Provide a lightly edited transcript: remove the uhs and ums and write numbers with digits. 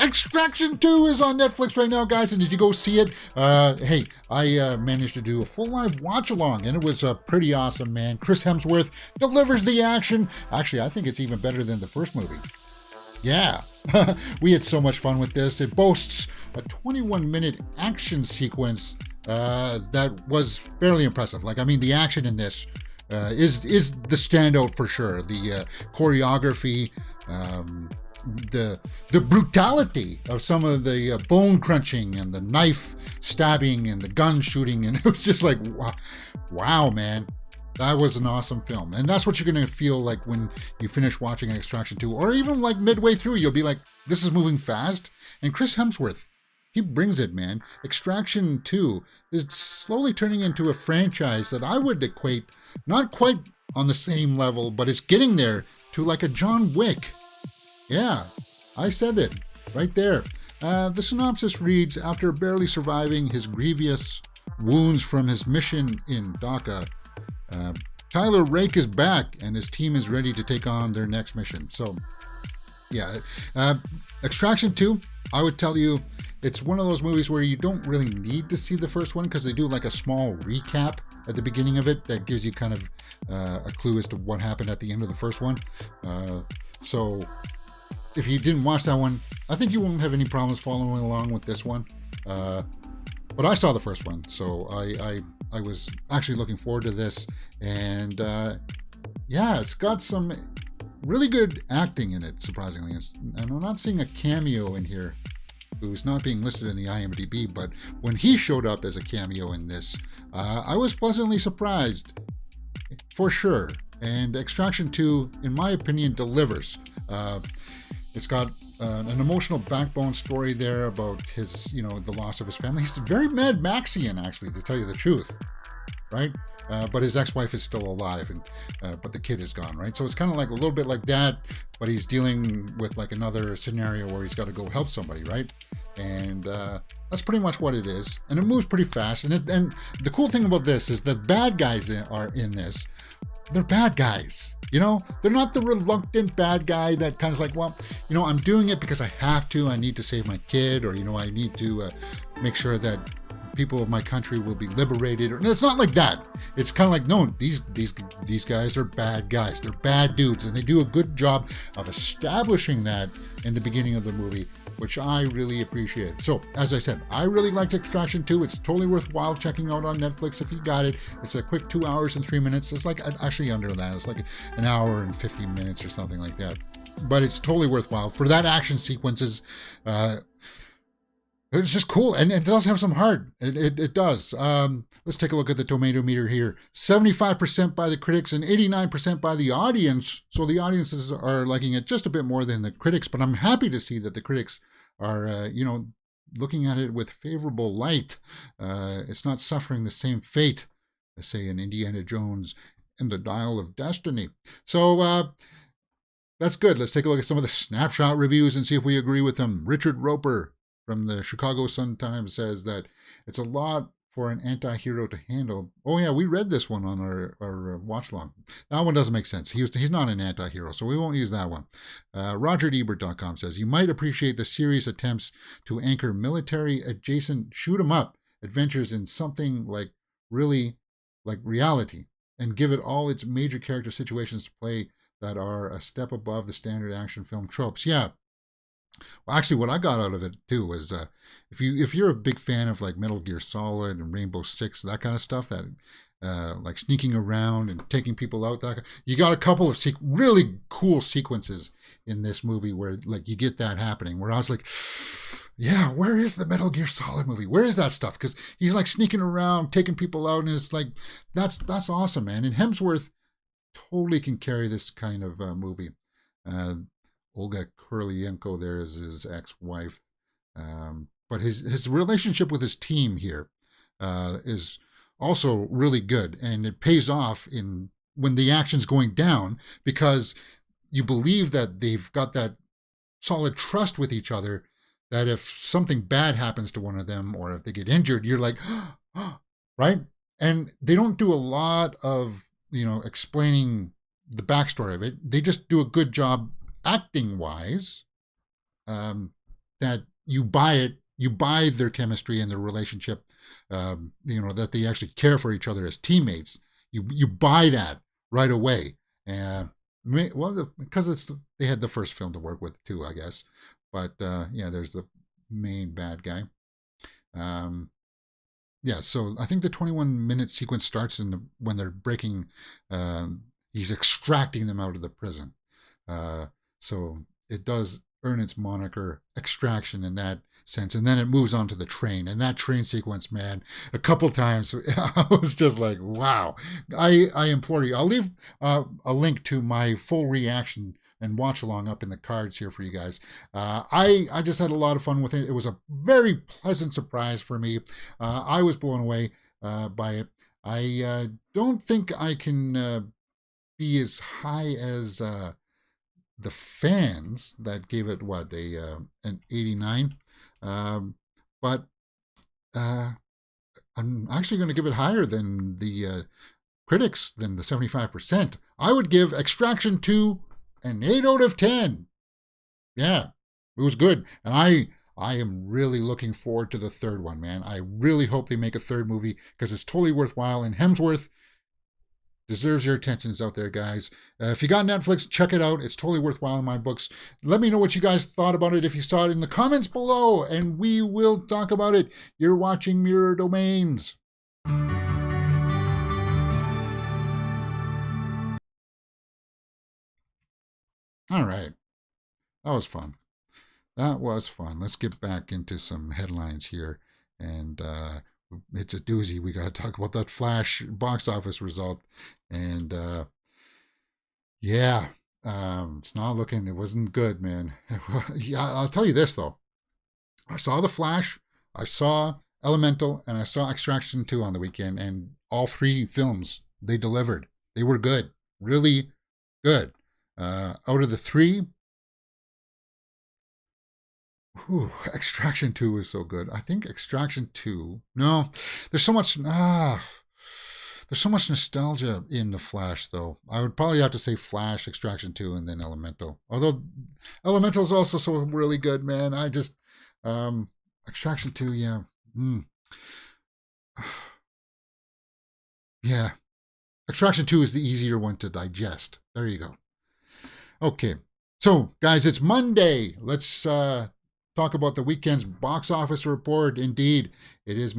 Extraction 2 is on Netflix right now, guys, and did you go see it? Hey, I managed to do a full live watch along, and it was pretty awesome, man. Chris Hemsworth delivers the action. Actually, I think it's even better than the first movie. Yeah, we had so much fun with this. It boasts a 21-minute action sequence that was fairly impressive. Like, I mean, the action in this is the standout for sure. The choreography, the brutality of some of the bone crunching and the knife stabbing and the gun shooting, and it was just like, wow, man. That was an awesome film. And that's what you're going to feel like when you finish watching Extraction 2, or even like midway through, you'll be like, this is moving fast. And Chris Hemsworth, he brings it, man. Extraction 2 is slowly turning into a franchise that I would equate, not quite on the same level, but it's getting there to like a John Wick. Yeah, I said it right there. The synopsis reads, after barely surviving his grievous wounds from his mission in Dhaka, Tyler Rake is back and his team is ready to take on their next mission. So, yeah, Extraction 2, I would tell you, it's one of those movies where you don't really need to see the first one because they do like a small recap at the beginning of it that gives you kind of a clue as to what happened at the end of the first one. So, if you didn't watch that one, I think you won't have any problems following along with this one. But I saw the first one, so I was actually looking forward to this, and yeah, it's got some really good acting in it, surprisingly. And I'm not seeing a cameo in here who's not being listed in the IMDb, but when he showed up as a cameo in this, I was pleasantly surprised, for sure. And Extraction 2, in my opinion, delivers. It's got an emotional backbone story there about his, the loss of his family. He's very Mad Maxian, actually, to tell you the truth, right? But his ex-wife is still alive, but the kid is gone, right? So it's kind of like a little bit like that, but he's dealing with like another scenario where he's got to go help somebody, right? And that's pretty much what it is. And it moves pretty fast. And the cool thing about this is the bad guys are in this. They're bad guys. They're not the reluctant bad guy that kind of like, well, I'm doing it because I have to. I need to save my kid, or, I need to make sure that people of my country will be liberated. And it's not like that. It's kind of like, no, these guys are bad guys. They're bad dudes. And they do a good job of establishing that in the beginning of the movie, which I really appreciate. So, as I said, I really liked Extraction 2. It's totally worthwhile checking out on Netflix if you got it. It's a quick 2 hours and 3 minutes. It's like actually under that. It's like an hour and 15 minutes or something like that. But it's totally worthwhile. For that action sequences, it's just cool. And it does have some heart. It does. Let's take a look at the tomato meter here. 75% by the critics and 89% by the audience. So the audiences are liking it just a bit more than the critics. But I'm happy to see that the critics are, looking at it with favorable light. It's not suffering the same fate as, say, an Indiana Jones and the Dial of Destiny. So that's good. Let's take a look at some of the snapshot reviews and see if we agree with them. Richard Roper from the Chicago Sun-Times says that it's a lot for an anti-hero to handle. Oh yeah, we read this one on our watch-along. That one doesn't make sense. He's not an anti-hero, so we won't use that one. RogerEbert.com says, you might appreciate the series attempts to anchor military-adjacent shoot-'em-up adventures in something like really like reality, and give it all its major character situations to play that are a step above the standard action film tropes. Yeah. Well, actually, what I got out of it too was if you're a big fan of like Metal Gear Solid and Rainbow Six, that kind of stuff, that like sneaking around and taking people out, that you got a couple of really cool sequences in this movie where like you get that happening. Where I was like, yeah, where is the Metal Gear Solid movie? Where is that stuff? Because he's like sneaking around, taking people out, and it's like that's awesome, man. And Hemsworth totally can carry this kind of movie. Olga Kurylenko there is his ex-wife. But his relationship with his team here is also really good. And it pays off when the action's going down, because you believe that they've got that solid trust with each other, that if something bad happens to one of them or if they get injured, you're like, right? And they don't do a lot of, explaining the backstory of it. They just do a good job acting wise, that you buy it, you buy their chemistry and their relationship, that they actually care for each other as teammates. You buy that right away. And because they had the first film to work with too, I guess. But there's the main bad guy. So I think the 21-minute sequence starts when they're breaking. He's extracting them out of the prison. So it does earn its moniker Extraction in that sense, and then it moves on to the train, and that train sequence, man, a couple times I was just like, wow. I implore you, I'll leave a link to my full reaction and watch along up in the cards here for you guys. I just had a lot of fun with it. It was a very pleasant surprise for me. I was blown away by it. I don't think I can be as high as the fans that gave it an 89, but I'm actually going to give it higher than the critics, than the 75%. I would give Extraction 2 an 8 out of 10. Yeah, it was good, and I am really looking forward to the third one, man. I really hope they make a third movie because it's totally worthwhile, and Hemsworth deserves your attentions out there, guys. If you got Netflix, check it out. It's totally worthwhile in my books. Let me know what you guys thought about it if you saw it in the comments below, and we will talk about it. You're watching Mirror Domains. All right. That was fun. Let's get back into some headlines here. And it's a doozy. We got to talk about that Flash box office result. And it's not looking, it wasn't good, man. I'll tell you this, though. I saw the Flash, I saw Elemental, and I saw Extraction 2 on the weekend. And all three films, they delivered. They were good. Really good. Out of the three, Extraction 2 is so good. I think Extraction 2. No, there's so much nostalgia in the Flash, though. I would probably have to say Flash, Extraction 2, and then Elemental. Although Elemental is also so really good, man. I just Extraction 2, yeah. Yeah. Extraction 2 is the easier one to digest. There you go. Okay. So, guys, it's Monday. Let's talk about the weekend's box office report. Indeed, it is